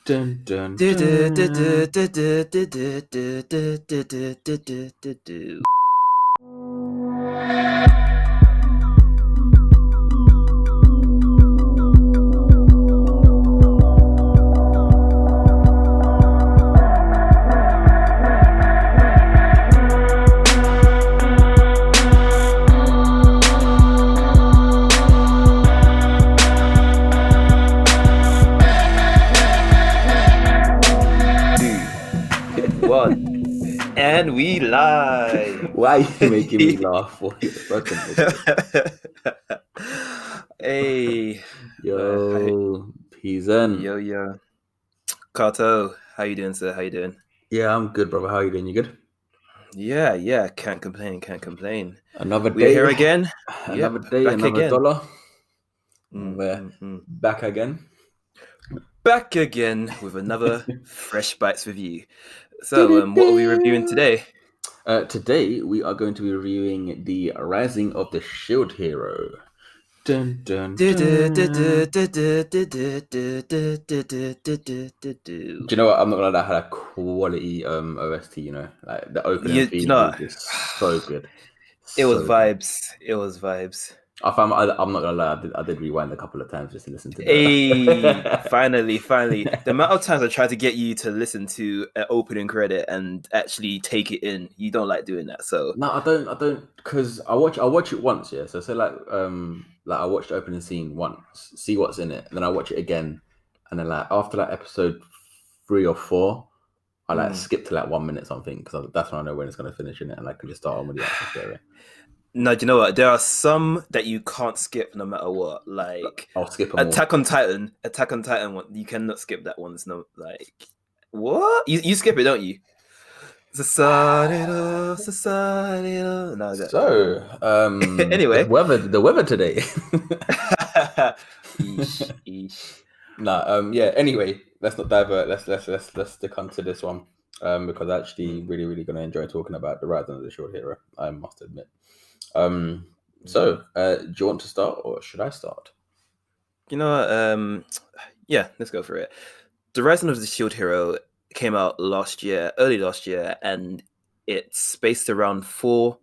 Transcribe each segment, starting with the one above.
Dun, dun, Do, do, do, dun. do, do, do, do, do, do, do, do, do, do, do. One. And we live. Why are you making me laugh for your fucking Hey. Yo, Peasen. Yo. Karto, how you doing, sir? How you doing? Yeah, I'm good, brother. How are you doing? You good? Yeah. Can't complain. Another We're day. here again. Another Yep, day, back another again. dollar. Mm, We're mm, mm. back again. Back again with another Fresh Bites review. So, what are we reviewing today? Today, we are going to be reviewing The Rising of the Shield Hero. Dun, dun, Do, do, do, dun. do, do, do, do, do, do, do, do, do, do. Do you know what? I'm not gonna lie, that had a quality OST, you know, like the opening You theme know, was just so good. it was So good. vibes. I'm not gonna lie, I did rewind a couple of times just to listen to Hey, that. finally. The amount of times I tried to get you to listen to an opening credit and actually take it in, you don't like doing that. So No, I don't, because I watch it once, yeah. So say like I watch the opening scene once, see what's in it, and then I watch it again, and then like after like episode 3 or 4, I like skip to like 1 minute something because that's when I know when it's gonna finish in it, and I can just start on with the action straight away. no, do you know what? There are some that you can't skip no matter what. Like I'll skip them all. Attack on Titan one, you cannot skip that one. It's no like what? You skip it, don't you? Society. No, So, anyway. the weather today. Eesh. Yeah. Anyway, let's not divert. Let's stick on to this one, because I actually really gonna enjoy talking about the Rising of the Shield Hero. I must admit. So, do you want to start or should I start? You know what? Yeah, let's go for it. The Rising of the Shield Hero came out early last year, and it's based around 4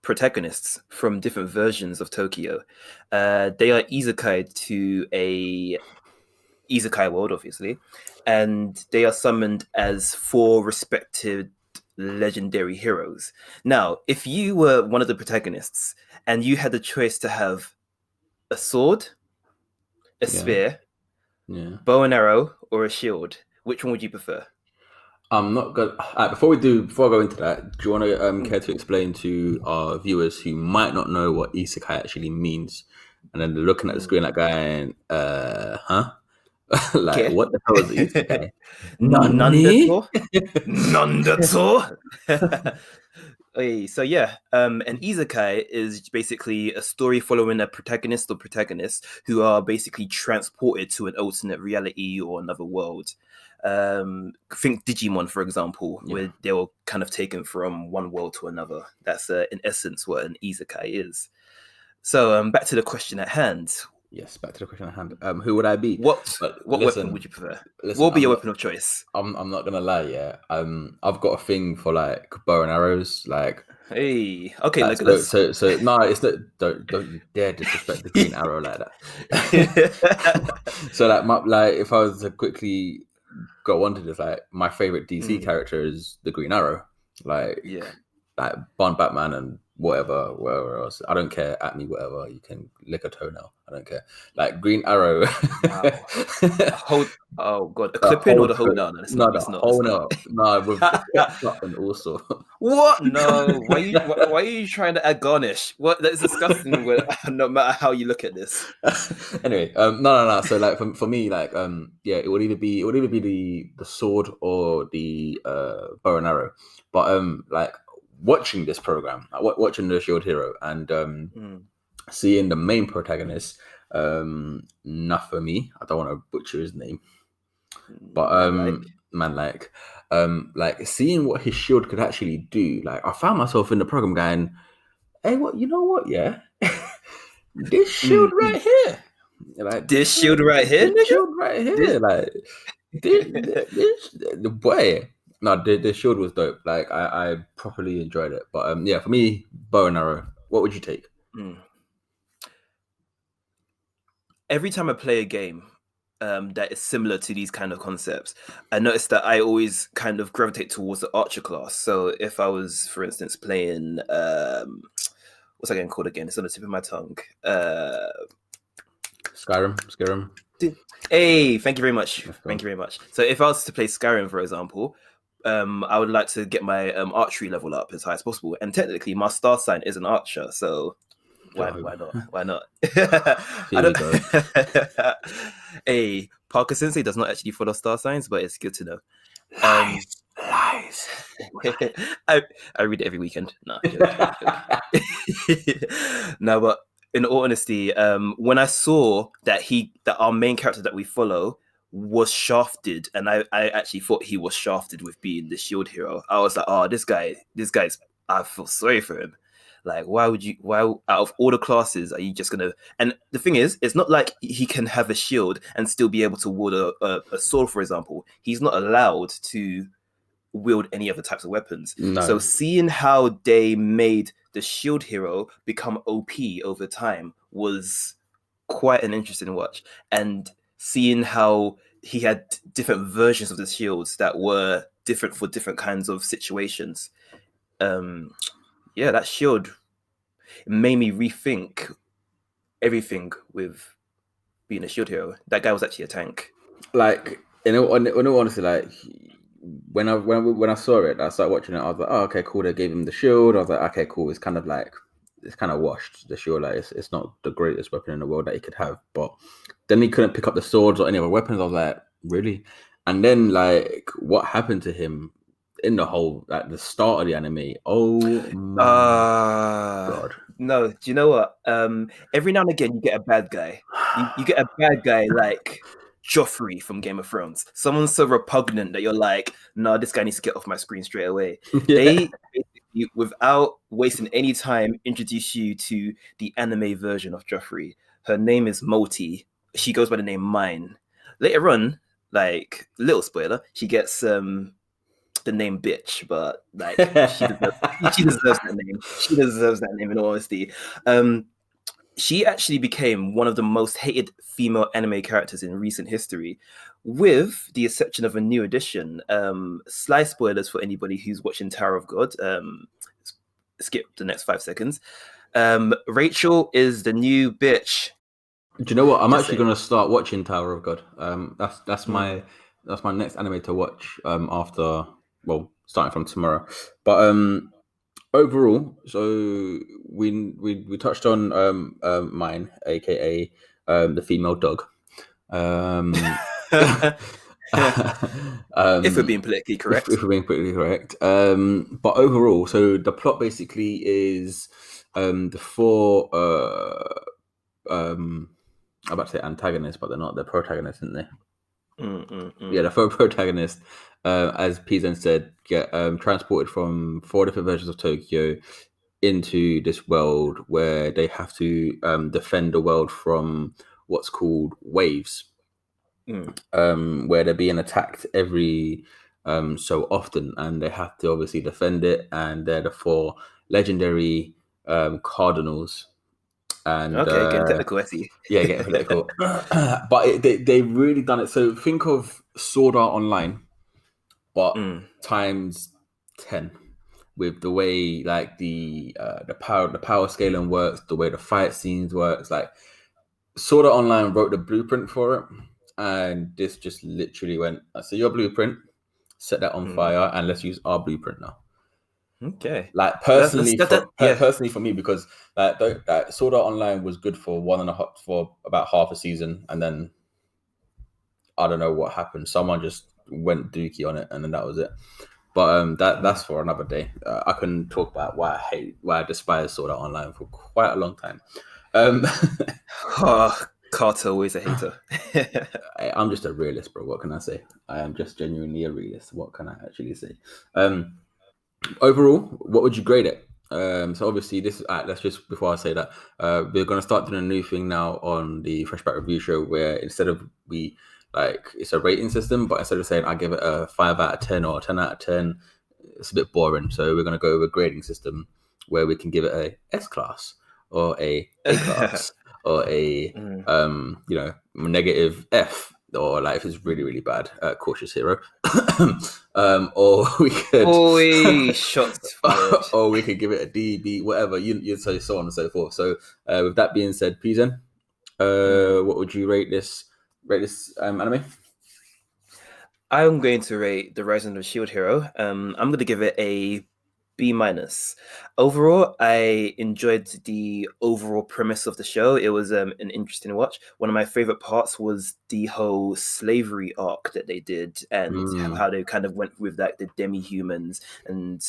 protagonists from different versions of Tokyo. They are isekai to a isekai world, obviously, and they are summoned as 4 respected legendary heroes. Now, if you were one of the protagonists and you had the choice to have a sword, a spear, bow and arrow, or a shield, which one would you prefer? I'm not good. Before I go into that, do you want to care to explain to our viewers who might not know what isekai actually means, and then they're looking at the screen like going, huh? Like, what the hell is isekai? Nani? Nandatsu. Okay, so yeah, an isekai is basically a story following a protagonist or protagonists who are basically transported to an alternate reality or another world. Think Digimon, for example, where they were kind of taken from one world to another. That's in essence what an isekai is. So back to the question at hand. Yes, back to the question at hand. Who would I be? What weapon would you prefer? What would be your weapon of choice? I'm not gonna lie, yeah. I've got a thing for like bow and arrows, like. Hey, okay, like, look at so no, it's not. Don't you dare disrespect the green arrow like that. So like if I was to quickly go on to this, like my favorite DC character is the Green Arrow, like Batman and whatever else. I don't care. At me, whatever. You can lick a toenail. I don't care. Like Green Arrow. Oh god, a clip in or the hold down? No, with the and also. What? No. Why are you trying to add garnish? What? That's disgusting. No matter how you look at this. Anyway, no. So like for me, like it would either be the sword or the bow and arrow. But like watching this program, watching the Shield Hero, and seeing the main protagonist, Nafumi. I don't want to butcher his name, but like seeing what his shield could actually do. Like I found myself in the program going, "Hey, you know what? Yeah, this shield right here, like this shield right here, shield right here, like." The boy, no, the shield was dope. Like I properly enjoyed it. But yeah, for me, bow and arrow. What would you take? Mm. Every time I play a game that is similar to these kind of concepts, I noticed that I always kind of gravitate towards the archer class. So if I was, for instance, playing what's that game called again? It's on the tip of my tongue. Skyrim. Hey, thank you very much. Let's Thank go. you very much. So if I was to play Skyrim, for example, I would like to get my archery level up as high as possible. And technically, my star sign is an archer, so why Go. not? Why not? I Here we don't. go. Hey, Parker Sensei does not actually follow star signs, but it's good to know. Lies. I I read it every weekend. No, joke. No, but in all honesty, when I saw that our main character that we follow was shafted, and I actually thought he was shafted with being the shield hero. I was like, oh, this guy's. I feel sorry for him. Like, why out of all the classes are you just gonna? And the thing is, it's not like he can have a shield and still be able to wield a sword, for example. He's not allowed to wield any other types of weapons. So No. seeing how they made the shield hero become OP over time was quite an interesting watch. And seeing how he had different versions of the shields that were different for different kinds of situations. Yeah, that shield made me rethink everything with being a shield hero. That guy was actually a tank. Like in all honesty, like when I saw it, I started watching it. I was like, oh, okay, cool. They gave him the shield. I was like, okay, cool. It's kind of washed. The shield, like it's not the greatest weapon in the world that he could have. But then he couldn't pick up the swords or any other weapons. I was like, really? And then like what happened to him in the whole like the start of the anime? Oh my Uh god. no, do you know what? Every now and again you get a bad guy. You get a bad guy like Joffrey from Game of Thrones. Someone so repugnant that you're like, no, this guy needs to get off my screen straight away. Yeah. They basically, without wasting any time, introduce you to the anime version of Joffrey. Her name is Moti. She goes by the name Mine. Later on, like little spoiler, she gets the name bitch, but like she deserves that name. She deserves that name in all honesty. She actually became one of the most hated female anime characters in recent history, with the exception of a new edition. Slight spoilers for anybody who's watching Tower of God. Skip the next 5 seconds. Rachel is the new bitch. Do you know what? I'm Just actually saying. gonna start watching Tower of God. Mm. That's my next anime to watch. After well, starting from tomorrow. But overall, so we touched on mine, aka the female dog. Um, If we're being politically if correct. we're being pretty correct. But overall, so the plot basically is the four I'm about to say antagonists, but they're not. They're protagonists, aren't they? Yeah, the four protagonists, as Pizen said, get transported from four different versions of Tokyo into this world where they have to defend the world from what's called waves, where they're being attacked every so often, and they have to obviously defend it. And they're the four legendary cardinals, and Okay, getting technical, I see. yeah, getting political. But they really done it. So think of Sword Art Online, but Mm. times 10 with the way like the power scaling works, the way the fight scenes works. Like Sword Art Online wrote the blueprint for it, and this just literally went, so your blueprint, set that on Mm. fire, and let's use our blueprint now. Okay. Like That's that, yeah. personally for me, because like Sword Art Online was good for one and a half for about half a season, and then I don't know what happened. Someone just went dookie on it, and then that was it. But that's for another day. I can talk about why I despise Sword Art Online for quite a long time. Um, Oh, Carter always a hater. I'm just a realist, bro. What can I say? I am just genuinely a realist. What can I actually say? Overall, what would you grade it? So obviously this that's just before I say that we're going to start doing a new thing now on the Freshback Review Show, where instead of we like it's a rating system, but instead of saying I give it a 5 out of 10 or a 10 out of 10, it's a bit boring. So we're gonna go with a grading system where we can give it a S class or A class or a Mm. negative F, or like if it's really really bad, cautious hero. Or we could Oi, shots fired. or we could give it a D, B, whatever, you say, so on and so forth. So with that being said, Pizen, Mm. what would you rate this anime? I'm going to rate The Rise of the Shield Hero. I'm going to give it a B minus. Overall, I enjoyed the overall premise of the show. It was an interesting watch. One of my favorite parts was the whole slavery arc that they did, and Mm. how they kind of went with like the demi-humans and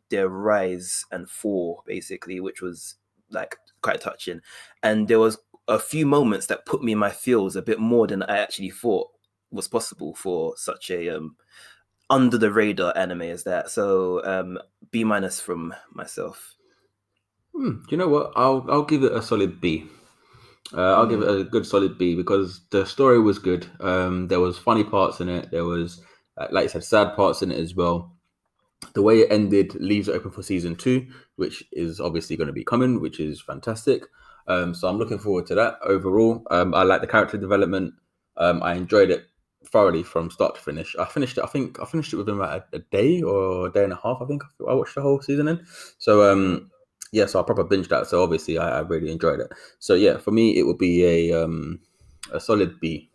their rise and fall, basically, which was like quite touching. And there was a few moments that put me in my feels a bit more than I actually thought was possible for such a under the radar anime as that. So B minus from myself. You know what? I'll give it a solid B. I'll give it Mm, a good solid B because the story was good. There was funny parts in it. There was, like you said, sad parts in it as well. The way it ended leaves it open for season 2, which is obviously going to be coming, which is fantastic. So I'm looking forward to that. Overall, I like the character development. I enjoyed it thoroughly from start to finish. I finished it. I think I finished it within about a day or a day and a half. I think I watched the whole season in. So mm, yeah, so I proper binged that. So obviously, I really enjoyed it. So yeah, for me, it would be a solid B,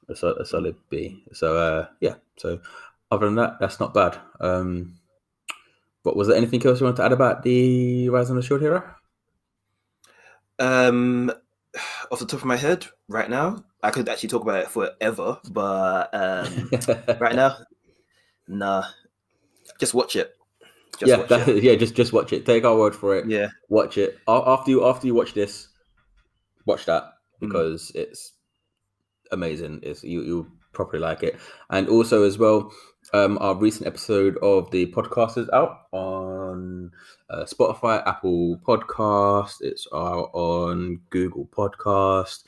a mm. solid B. So yeah. So other than that, that's not bad. But was there anything else you want to add about the Rise of the Shield Hero? Um, off the top of my head, right now, I could actually talk about it forever, but right now, nah. Just watch it. Just Yeah, watch it. yeah. Just watch it. Take our word for it. Yeah. Watch it. After you watch this, watch that Mm, because it's amazing. It's you properly like it. And also as well, our recent episode of the podcast is out on Spotify, Apple Podcast. It's on Google Podcast.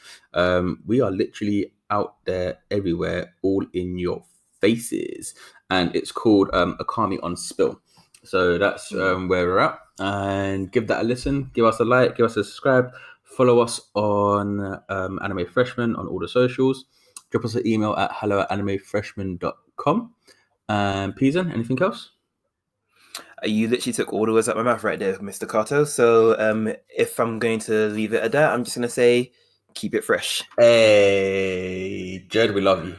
We are literally out there everywhere, all in your faces, and it's called Akami on Spill. So that's mm. where we're at, and give that a listen. Give us a like. Give us a subscribe. Follow us on Anime Freshman on all the socials. Drop us an email at hello@animefreshman.com. And Pizan, anything else? You literally took all the words out of my mouth right there, Mr. Kato. So if I'm going to leave it at that, I'm just going to say keep it fresh. Hey, Jed, we love you.